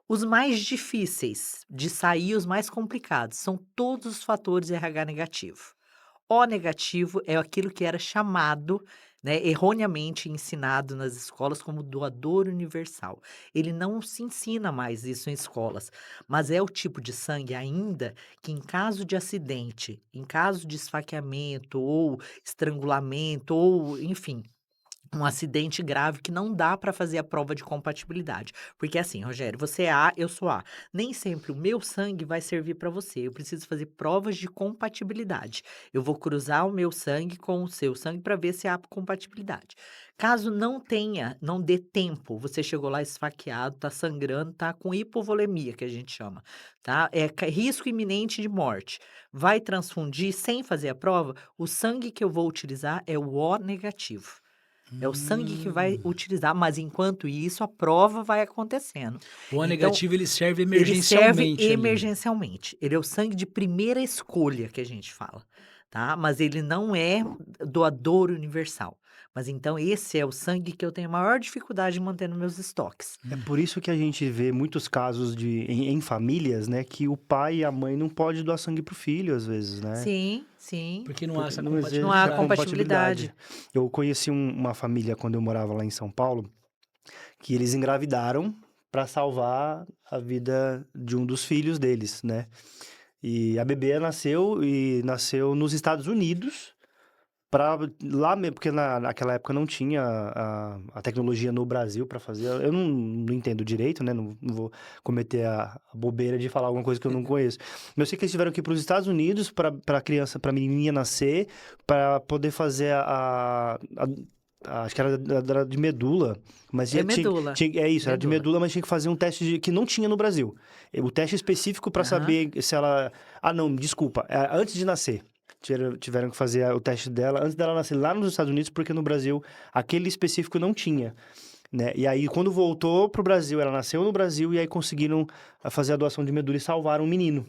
Os mais difíceis de sair, os mais complicados, são todos os fatores RH negativo. O negativo é aquilo que era chamado, né, erroneamente ensinado nas escolas como doador universal. Ele não se ensina mais isso em escolas, mas é o tipo de sangue ainda que em caso de acidente, em caso de esfaqueamento ou estrangulamento ou, enfim, um acidente grave que não dá para fazer a prova de compatibilidade. Porque assim, Rogério, você é A, eu sou A. Nem sempre o meu sangue vai servir para você. Eu preciso fazer provas de compatibilidade. Eu vou cruzar o meu sangue com o seu sangue para ver se há compatibilidade. Caso não tenha, não dê tempo, você chegou lá esfaqueado, tá sangrando, tá com hipovolemia, que a gente chama, tá? É risco iminente de morte. Vai transfundir sem fazer a prova, o sangue que eu vou utilizar é o O negativo. É o sangue que vai utilizar, mas enquanto isso, a prova vai acontecendo.
O O
Então,
negativo, ele serve
ele serve
emergencialmente ali.
emergencialmente. Ele é o sangue de primeira escolha que a gente fala, tá? Mas ele não é doador universal. Mas então esse é o sangue que eu tenho a maior dificuldade de manter nos meus estoques.
É por isso que a gente vê muitos casos em famílias, né, que o pai e a mãe não podem doar sangue pro filho, às vezes, né?
Sim, sim.
Porque não há essa
Não existe
Não há
a
compatibilidade.
Eu conheci uma família quando eu morava lá em São Paulo, que eles engravidaram para salvar a vida de um dos filhos deles, né? E a bebê nasceu nos Estados Unidos, para lá mesmo, porque naquela época não tinha a tecnologia no Brasil para fazer. Eu não entendo direito, né? Não vou cometer a bobeira de falar alguma coisa que eu não conheço. Mas eu sei que eles tiveram que ir para os Estados Unidos para criança, para menininha nascer, para poder fazer acho que era de medula, mas
É medula.
é isso, era de
Medula.
medula, mas tinha que fazer um teste que não tinha no Brasil. O teste específico para
Aham.
saber se ela... Ah, não, desculpa, antes de nascer. Tiveram que fazer o teste dela antes dela nascer lá nos Estados Unidos, porque no Brasil aquele específico não tinha, né? E aí, quando voltou pro Brasil, ela nasceu no Brasil e aí conseguiram fazer a doação de medula e salvaram um menino,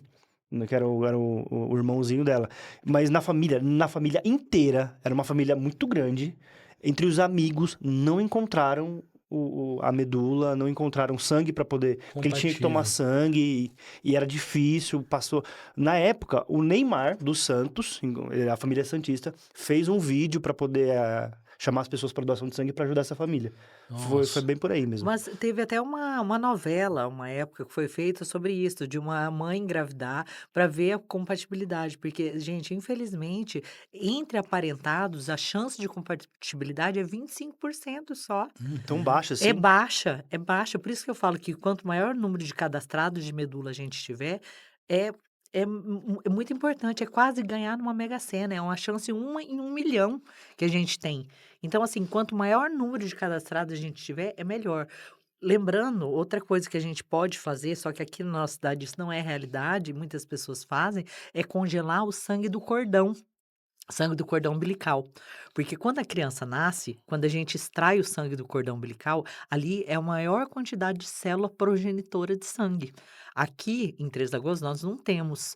né, que era o irmãozinho dela. Mas na família inteira, era uma família muito grande, entre os amigos, não encontraram a medula, não encontraram sangue para poder... Porque ele tinha que tomar
Compatível.
sangue e era difícil, passou... Na época, o Neymar dos Santos, a família santista, fez um vídeo para poder chamar as pessoas para doação de sangue para ajudar essa família. Foi
Nossa.
bem por aí mesmo.
Mas teve até uma novela, uma época que foi feita sobre isso, de uma mãe engravidar para ver a compatibilidade. Porque, gente, infelizmente, entre aparentados, a chance de compatibilidade é 25% só.
Tão baixa assim.
É baixa, é baixa. Por isso que eu falo que quanto maior o número de cadastrados de medula a gente tiver, é, é muito importante. É quase ganhar numa Mega Sena. É uma chance uma em 1 milhão que a gente tem. Então, assim, quanto maior número de cadastrados a gente tiver, é melhor. Lembrando, outra coisa que a gente pode fazer, só que aqui na nossa cidade isso não é realidade, muitas pessoas fazem, é congelar o sangue do cordão. Sangue do cordão umbilical. Porque quando a criança nasce, quando a gente extrai o sangue do cordão umbilical, ali é a maior quantidade de célula progenitora de sangue. Aqui, em Três Lagoas, nós não temos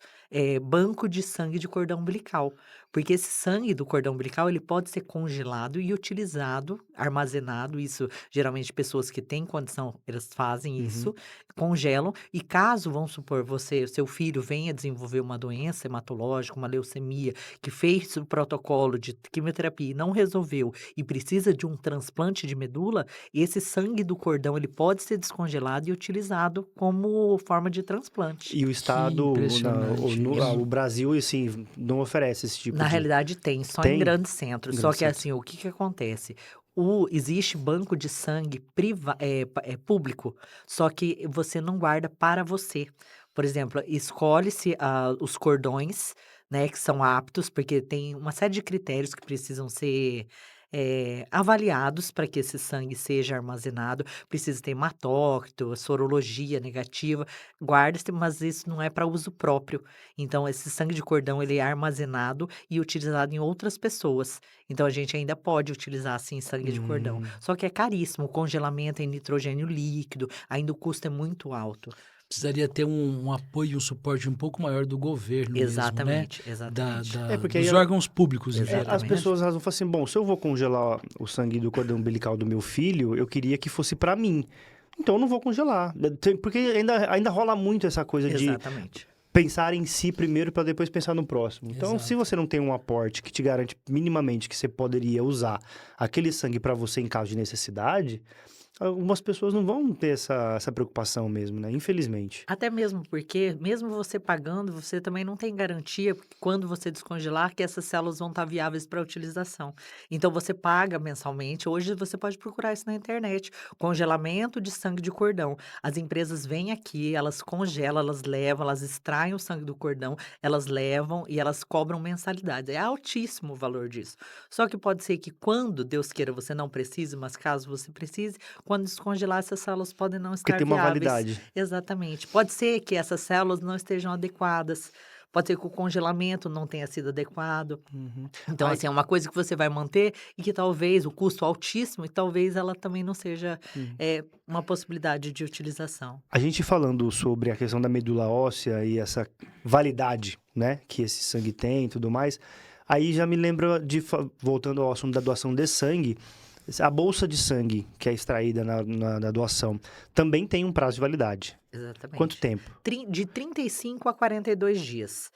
banco de sangue de cordão umbilical. Porque esse sangue do cordão umbilical, ele pode ser congelado e utilizado, armazenado. Isso, geralmente, pessoas que têm condição, elas fazem isso, congelam. E caso, vamos supor, seu filho venha desenvolver uma doença hematológica, uma leucemia, que fez o protocolo de quimioterapia e não resolveu e precisa de um transplante de medula, esse sangue do cordão ele pode ser descongelado e utilizado como forma de transplante.
E o Estado,
impressionante isso.
o Brasil, assim, não oferece esse tipo
Na
de...
realidade tem, só em
Tem?
grandes centros.
Em
Só
grandes
que
centros.
assim, o que acontece? Existe banco de sangue público, só que você não guarda para você. Por exemplo, escolhe-se os cordões, né, que são aptos, porque tem uma série de critérios que precisam ser avaliados para que esse sangue seja armazenado. Precisa ter hematócrito, sorologia negativa, guarda-se, mas isso não é para uso próprio. Então, esse sangue de cordão ele é armazenado e utilizado em outras pessoas. Então a gente ainda pode utilizar, assim, sangue de cordão.
Hum.
Só que é caríssimo, o congelamento em nitrogênio líquido, ainda o custo é muito alto.
Precisaria ter um apoio, um suporte um pouco maior do governo mesmo, né?
Exatamente, exatamente.
Porque aí
Dos órgãos públicos, em geral,
as
né?
pessoas elas vão falar assim, bom, se eu vou congelar o sangue do cordão umbilical do meu filho, eu queria que fosse pra mim. Então eu não vou congelar. Porque ainda rola muito essa coisa de
Exatamente.
pensar em si primeiro para depois pensar no próximo. Então, se
Exato.
você não tem um aporte que te garante minimamente que você poderia usar aquele sangue para você em caso de necessidade, algumas pessoas não vão ter essa preocupação mesmo, né? Infelizmente.
Até mesmo porque, mesmo você pagando, você também não tem garantia, quando você descongelar, que essas células vão estar viáveis para utilização. Então, você paga mensalmente. Hoje, você pode procurar isso na internet. Congelamento de sangue de cordão. As empresas vêm aqui, elas congelam, elas levam, elas extraem o sangue do cordão, elas levam e elas cobram mensalidade. É altíssimo o valor disso. Só que pode ser que quando, Deus queira, você não precise, mas caso você precise, quando descongelar, essas células podem não
Porque
estar
tem uma
viáveis.
validade.
Exatamente. Pode ser que essas células não estejam adequadas. Pode ser que o congelamento não tenha sido adequado.
Uhum.
Então,
Aí-
assim, é uma coisa que você vai manter e que talvez o custo altíssimo e talvez ela também não seja
Uhum.
uma possibilidade de utilização.
A gente falando sobre a questão da medula óssea e essa validade, né, que esse sangue tem e tudo mais, aí já me lembra voltando ao assunto da doação de sangue, a bolsa de sangue que é extraída na doação também tem um prazo de validade.
Exatamente.
Quanto tempo?
De 35 a 42 dias.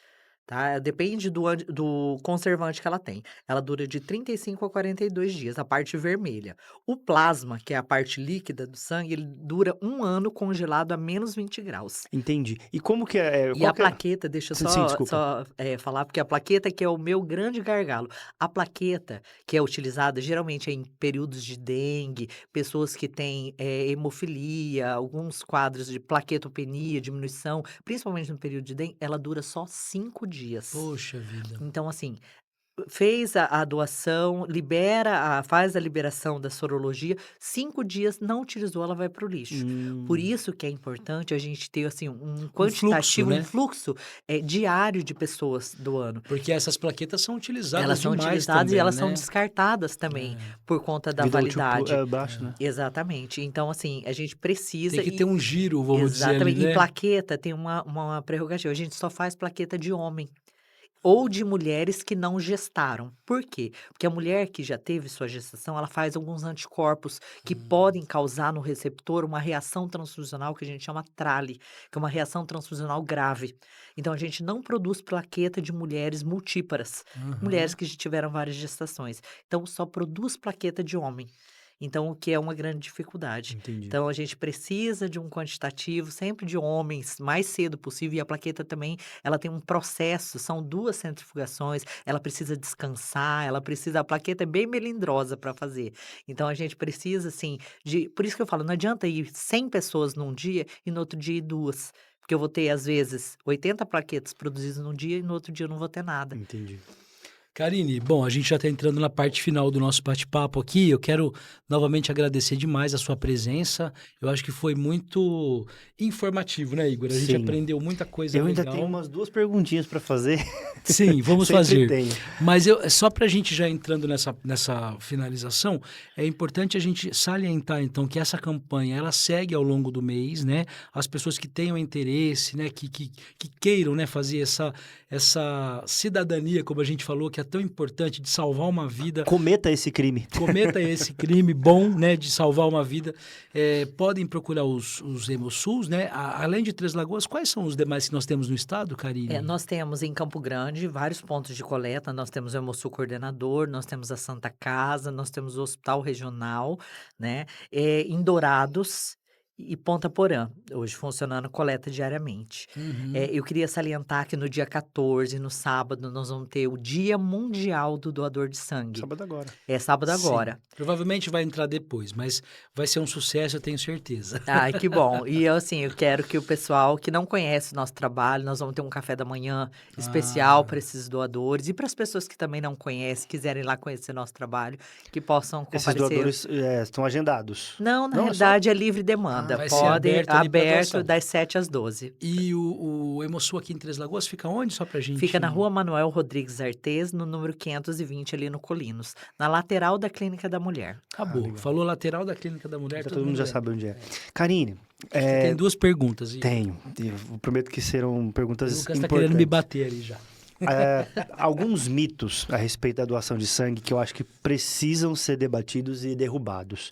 Tá? Depende do conservante que ela tem. Ela dura de 35 a 42 dias, a parte vermelha. O plasma, que é a parte líquida do sangue, ele dura 1 ano congelado a menos 20 graus.
Entendi. E como que é?
E
Qual
a
que é?
plaqueta, deixa eu
Sim, desculpa.
falar, porque a plaqueta que é o meu grande gargalo. A plaqueta que é utilizada geralmente é em períodos de dengue, pessoas que têm hemofilia, alguns quadros de plaquetopenia, diminuição, principalmente no período de dengue, ela dura só 5 dias.
Poxa vida.
Então, assim, fez a doação, faz a liberação da sorologia, 5 dias não utilizou, ela vai para o lixo. Por isso que é importante a gente ter, assim, um quantitativo,
né?
um fluxo diário de pessoas doando.
Porque essas plaquetas são utilizadas
Elas são
demais
utilizadas e
também,
elas são
né?
descartadas também, por conta da
Vida útil
validade.
baixo, né?
Exatamente. Então, assim, a gente precisa
Tem que ter um giro, vamos dizer ali,
exatamente. E
né?
plaqueta tem uma prerrogativa, a gente só faz plaqueta de homem. Ou de mulheres que não gestaram. Por quê? Porque a mulher que já teve sua gestação, ela faz alguns anticorpos que podem causar no receptor uma reação transfusional que a gente chama TRALE, que é uma reação transfusional grave. Então, a gente não produz plaqueta de mulheres multíparas, mulheres que já tiveram várias gestações. Então, só produz plaqueta de homem. Então, o que é uma grande dificuldade.
Entendi.
Então, a gente precisa de um quantitativo sempre de homens, mais cedo possível. E a plaqueta também, ela tem um processo, são 2 centrifugações, ela precisa descansar, a plaqueta é bem melindrosa para fazer. Então, a gente precisa, assim, por isso que eu falo, não adianta ir 100 pessoas num dia e no outro dia ir 2. Porque eu vou ter, às vezes, 80 plaquetas produzidas num dia e no outro dia eu não vou ter nada.
Entendi.
Karine, bom, a gente já está entrando na parte final do nosso bate-papo aqui. Eu quero novamente agradecer demais a sua presença. Eu acho que foi muito informativo, né, Igor? A gente
Sim.
aprendeu muita coisa
Eu ainda
legal.
tenho umas 2 perguntinhas para fazer.
Sim, vamos
Sempre
fazer.
tenho.
Mas só para a gente já entrando nessa finalização, é importante a gente salientar, então, que essa campanha, ela segue ao longo do mês, né? As pessoas que tenham interesse, né? Que queiram, né? Fazer essa cidadania, como a gente falou, que é tão importante, de salvar uma vida.
Cometa esse crime.
Cometa esse crime bom, né, de salvar uma vida. Podem procurar os Hemosus, né? Além de Três Lagoas, quais são os demais que nós temos no estado, Karine?
Nós temos em Campo Grande vários pontos de coleta, nós temos o Hemosul Coordenador, nós temos a Santa Casa, nós temos o Hospital Regional, né? Em Dourados e Ponta Porã, hoje funcionando coleta diariamente.
Uhum.
Eu queria salientar que no dia 14, no sábado, nós vamos ter o Dia Mundial do Doador de Sangue.
Sábado agora.
É sábado
Sim.
agora.
Provavelmente vai entrar depois, mas vai ser um sucesso, eu tenho certeza.
Ai, que bom. E eu quero que o pessoal que não conhece o nosso trabalho, nós vamos ter um café da manhã especial
Ah.
para esses doadores e para as pessoas que também não conhecem, quiserem ir lá conhecer nosso trabalho, que possam
Esses
comparecer.
doadores estão agendados.
Não, na
Não, é só...
realidade é livre demanda.
Vai ser
Pode,
aberto ali pra
aberto
doação.
das 7 às 12.
E o Hemosul aqui em Três Lagoas fica onde, só pra gente?
Fica na rua Manuel Rodrigues Artes, no número 520, ali no Colinos, na lateral da Clínica da Mulher.
Acabou.
legal.
Falou lateral da Clínica da Mulher,
Todo mundo já
lembra.
sabe onde é. Karine,
Tem duas perguntas. E
tenho. Eu prometo que serão
o
perguntas
Lucas tá
importantes.
querendo me bater ali já.
Alguns mitos a respeito da doação de sangue que eu acho que precisam ser debatidos e derrubados.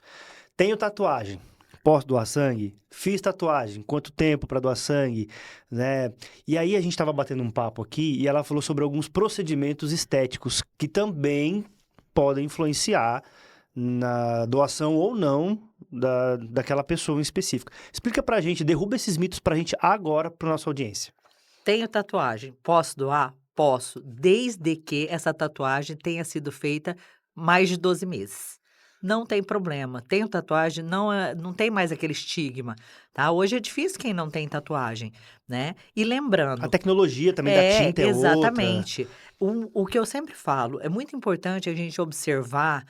Tenho tatuagem. Posso doar sangue? Fiz tatuagem. Quanto tempo para doar sangue? Né? E aí a gente estava batendo um papo aqui e ela falou sobre alguns procedimentos estéticos que também podem influenciar na doação ou não daquela pessoa em específico. Explica pra gente, derruba esses mitos pra gente agora, pra nossa audiência.
Tenho tatuagem, posso doar? Posso, desde que essa tatuagem tenha sido feita mais de 12 meses. Não tem problema. Tenho tatuagem, não tem mais aquele estigma, tá? Hoje é difícil quem não tem tatuagem, né? E lembrando,
A tecnologia também da tinta é outra.
exatamente. O que eu sempre falo, é muito importante a gente observar,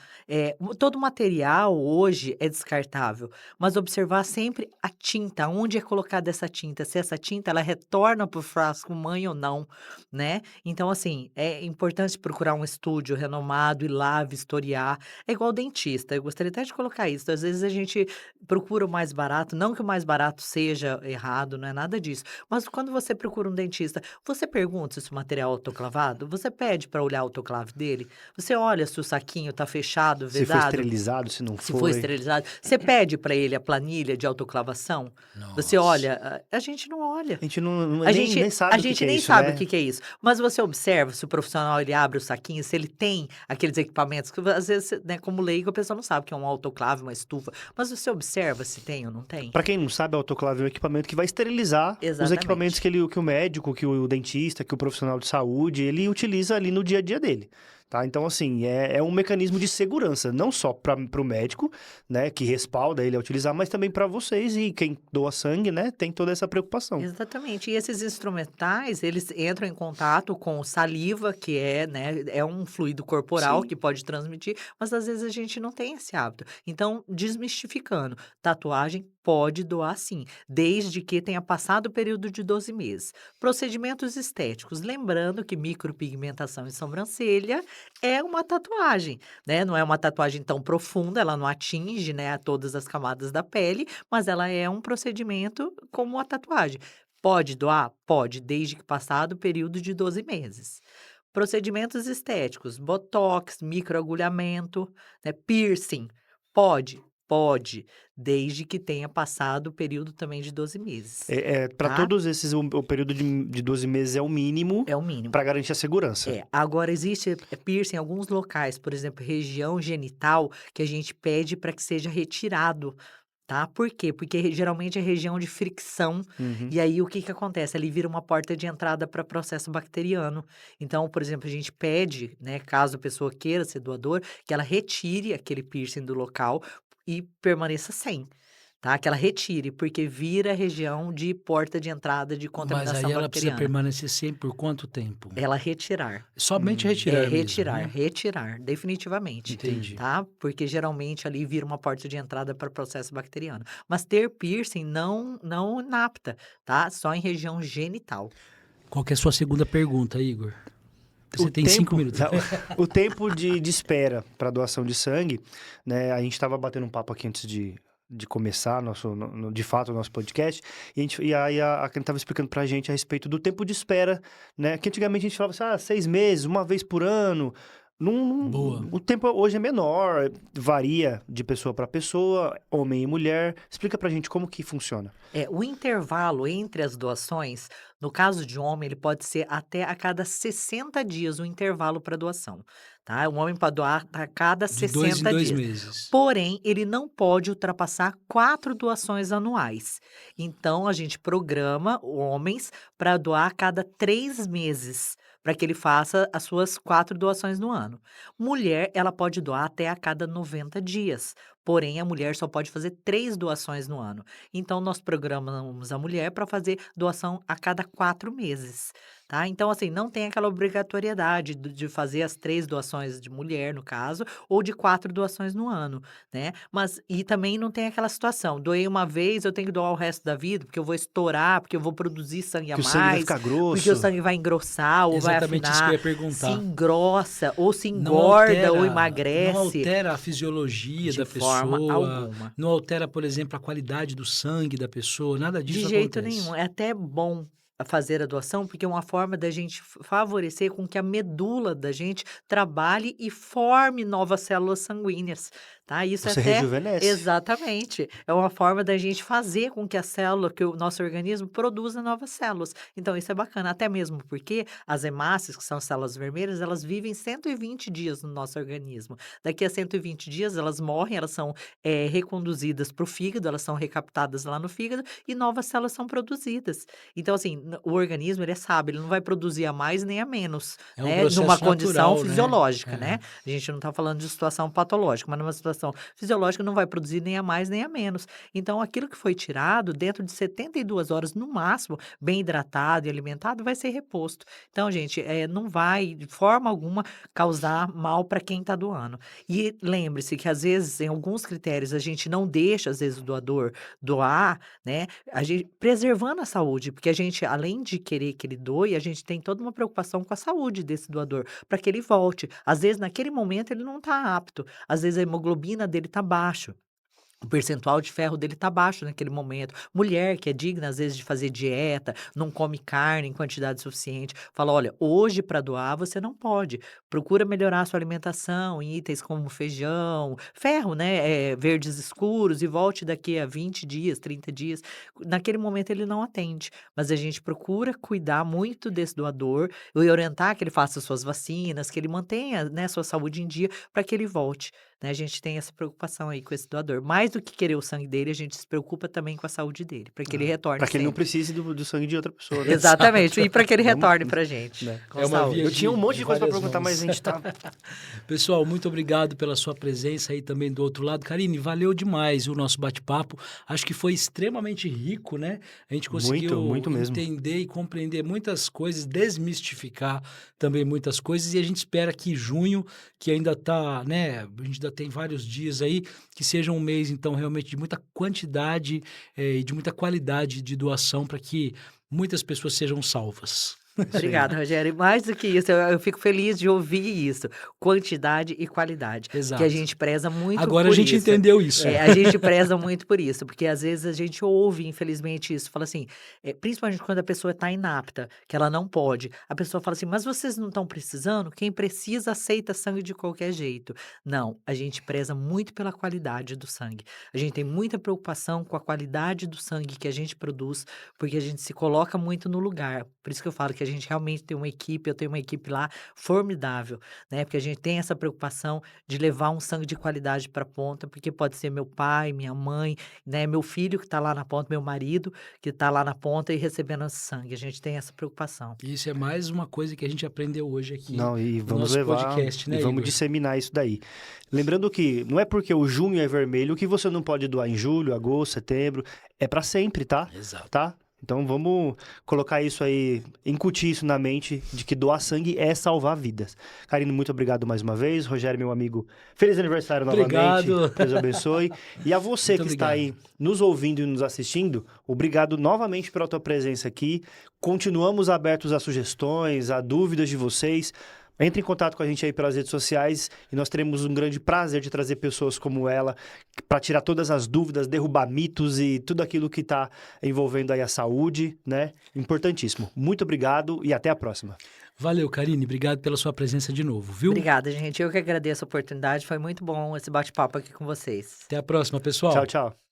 todo material hoje é descartável, mas observar sempre a tinta, onde é colocada essa tinta, se essa tinta ela retorna para o frasco mãe ou não, né? Então, assim, é importante procurar um estúdio renomado, ir lá, vistoriar. É igual dentista, eu gostaria até de colocar isso. Às vezes a gente procura o mais barato, não que o mais barato seja errado, não é nada disso, mas quando você procura um dentista, você pergunta se o material é autoclavado? Você pede para olhar o autoclave dele? Você olha se o saquinho está fechado,
Se foi
vedado?
esterilizado, se não
Se
foi.
foi esterilizado? Você pede para ele a planilha de autoclavação? Você
Nossa.
olha, a gente não olha.
A gente não,
A
nem,
gente,
nem sabe
a
o que
gente
que é
nem
isso,
sabe
né?
o que que é isso. Mas você observa se o profissional ele abre o saquinho, se ele tem aqueles equipamentos, que às vezes, né, como leigo, a pessoa não sabe que é um autoclave, uma estufa. Mas você observa se tem ou não tem.
Pra quem não sabe, a autoclave é um equipamento que vai esterilizar os
Exatamente.
equipamentos que o médico, que o dentista, que o profissional de saúde, ele utiliza ali no dia a dia dele. Tá? Então, assim, é um mecanismo de segurança, não só para o médico, né, que respalda ele a utilizar, mas também para vocês e quem doa sangue, né, tem toda essa preocupação.
Exatamente. E esses instrumentais, eles entram em contato com saliva, que é, né, é um fluido corporal
Sim.
que pode transmitir, mas às vezes a gente não tem esse hábito. Então, desmistificando, tatuagem pode doar sim, desde que tenha passado o período de 12 meses. Procedimentos estéticos, lembrando que micropigmentação em sobrancelha é uma tatuagem, né? Não é uma tatuagem tão profunda, ela não atinge, né, todas as camadas da pele, mas ela é um procedimento como a tatuagem. Pode doar? Pode, desde que passado o período de 12 meses. Procedimentos estéticos, botox, microagulhamento, né, piercing. Pode? Pode, desde que tenha passado o período também de 12 meses.
Para
Tá?
todos esses, o período de 12 meses é o mínimo
É o mínimo.
para garantir a segurança.
Agora existe piercing em alguns locais, por exemplo, região genital, que a gente pede para que seja retirado, tá? Por quê? Porque geralmente é região de fricção,
Uhum.
e aí o que que acontece? Ali vira uma porta de entrada para processo bacteriano. Então, por exemplo, a gente pede, né, caso a pessoa queira ser doador, que ela retire aquele piercing do local e permaneça sem. Tá? Que ela retire, porque vira região de porta de entrada de
Mas
contaminação
aí ela precisa
bacteriana.
permanecer sempre por quanto tempo?
Ela retirar.
Somente retirar mesmo,
Retirar,
né?
retirar, definitivamente.
Entendi.
Tá? Porque geralmente ali vira uma porta de entrada para processo bacteriano. Mas ter piercing não inapta, tá? Só em região genital.
Qual que é a sua segunda pergunta, Igor? Você tem 5 minutos.
O tempo de espera para doação de sangue, né? A gente estava batendo um papo aqui antes de começar de fato o nosso podcast, e aí a Karen estava explicando pra gente a respeito do tempo de espera, né? Que antigamente a gente falava assim, 6 meses, uma vez por ano,
Boa.
O tempo hoje é menor, varia de pessoa para pessoa, homem e mulher. Explica pra gente como que funciona.
O intervalo entre as doações, no caso de homem, ele pode ser até a cada 60 dias o intervalo para doação, tá? Um homem pode doar a cada
De 2 em
60
2
dias.
meses.
Porém, ele não pode ultrapassar 4 doações anuais. Então, a gente programa homens para doar a cada 3 meses, para que ele faça as suas 4 doações no ano. Mulher, ela pode doar até a cada 90 dias. Porém, a mulher só pode fazer 3 doações no ano. Então, nós programamos a mulher para fazer doação a cada 4 meses, tá? Então, assim, não tem aquela obrigatoriedade de fazer as 3 doações de mulher, no caso, ou de 4 doações no ano, né? Mas, e também não tem aquela situação, doei uma vez, eu tenho que doar o resto da vida, porque eu vou estourar, porque eu vou produzir sangue a
Que o sangue vai
mais,
ficar
porque o
grosso.
sangue vai engrossar ou vai
Exatamente isso que eu
afinar,
ia
se
perguntar.
engrossa ou se
Não
engorda ou
altera, não
emagrece,
altera a fisiologia
de
da
forma
pessoa,
alguma.
não altera, por exemplo, a qualidade do sangue da pessoa, nada
De
disso
jeito
acontece.
nenhum. É até bom fazer a doação, porque é uma forma da gente favorecer com que a medula da gente trabalhe e forme novas células sanguíneas, tá? Isso é
Você
até
rejuvenesce.
exatamente. É uma forma da gente fazer com que a célula, que o nosso organismo produza novas células. Então, isso é bacana, até mesmo porque as hemácias, que são as células vermelhas, elas vivem 120 dias no nosso organismo. Daqui a 120 dias, elas morrem, elas são reconduzidas para o fígado, elas são recaptadas lá no fígado e novas células são produzidas. Então, assim, o organismo, ele é sábio, ele não vai produzir a mais nem a menos,
É um
né? Numa
processo
condição
natural, né?
fisiológica,
É.
né? A gente não está falando de situação patológica, mas numa situação fisiológica não vai produzir nem a mais nem a menos. Então, aquilo que foi tirado, dentro de 72 horas no máximo, bem hidratado e alimentado, vai ser reposto. Então, gente, não vai, de forma alguma, causar mal para quem está doando. E lembre-se que, às vezes, em alguns critérios, a gente não deixa, às vezes, o doador doar, né? A gente preservando a saúde, porque a gente, além de querer que ele doe, a gente tem toda uma preocupação com a saúde desse doador, para que ele volte. Às vezes, naquele momento, ele não está apto, às vezes a hemoglobina dele está baixo. O percentual de ferro dele tá baixo naquele momento. Mulher que é digna, às vezes, de fazer dieta, não come carne em quantidade suficiente, fala: olha, hoje para doar você não pode. Procura melhorar a sua alimentação em itens como feijão, ferro, né? Verdes escuros, e volte daqui a 20 dias, 30 dias. Naquele momento ele não atende. Mas a gente procura cuidar muito desse doador e orientar que ele faça suas vacinas, que ele mantenha, né, sua saúde em dia para que ele volte. Né, a gente tem essa preocupação aí com esse doador. Mais do que querer o sangue dele, a gente se preocupa também com a saúde dele, para que ele retorne
Para que ele não
sempre.
precise do sangue de outra pessoa, né?
Exatamente, e para que ele
Vamos-
retorne pra gente,
né?
com
É uma
saúde.
via
Eu tinha um monte de coisa para
várias
perguntar, mas
mãos.
a gente tá...
Pessoal, muito obrigado pela sua presença aí também do outro lado. Karine, valeu demais o nosso bate-papo. Acho que foi extremamente rico, né? A gente conseguiu
muito mesmo.
entender e compreender muitas coisas, desmistificar também muitas coisas. E a gente espera que junho, que ainda tá, né? A gente ainda tem vários dias aí, que seja um mês, então, realmente de muita quantidade e de muita qualidade de doação para que muitas pessoas sejam salvas.
Obrigada, Rogério. E mais do que isso, eu fico feliz de ouvir isso. Quantidade e qualidade. Que a
Exato.
gente preza muito
Agora a
por
gente
isso.
entendeu isso.
A gente preza muito por isso, porque às vezes a gente ouve, infelizmente, isso. Fala assim, principalmente quando a pessoa está inapta, que ela não pode. A pessoa fala assim, mas vocês não estão precisando? Quem precisa aceita sangue de qualquer jeito. Não, a gente preza muito pela qualidade do sangue. A gente tem muita preocupação com a qualidade do sangue que a gente produz, porque a gente se coloca muito no lugar. Por isso que eu falo que a gente realmente tem uma equipe, eu tenho uma equipe lá formidável, né? Porque a gente tem essa preocupação de levar um sangue de qualidade para a ponta, porque pode ser meu pai, minha mãe, né? Meu filho que está lá na ponta, meu marido que está lá na ponta e recebendo esse sangue. A gente tem essa preocupação.
Isso é mais uma coisa que a gente aprendeu hoje aqui
Não, e
no
vamos
nosso
levar
podcast, né,
e vamos
Igor?
disseminar isso daí. Lembrando que não é porque o junho é vermelho que você não pode doar em julho, agosto, setembro, é para sempre, tá?
Exato.
Tá? Então vamos colocar isso aí, incutir isso na mente de que doar sangue é salvar vidas. Karine, muito obrigado mais uma vez. Rogério, meu amigo, feliz aniversário novamente.
Obrigado.
Deus abençoe. E a você
Muito
que está aí nos ouvindo e nos assistindo, obrigado novamente pela tua presença aqui. Continuamos abertos a sugestões, a dúvidas de vocês. Entre em contato com a gente aí pelas redes sociais e nós teremos um grande prazer de trazer pessoas como ela para tirar todas as dúvidas, derrubar mitos e tudo aquilo que está envolvendo aí a saúde, né? Importantíssimo. Muito obrigado e até a próxima.
Valeu, Karine, obrigado pela sua presença de novo, viu?
Obrigada, gente. Eu que agradeço a oportunidade. Foi muito bom esse bate-papo aqui com vocês.
Até a próxima, pessoal.
Tchau, tchau.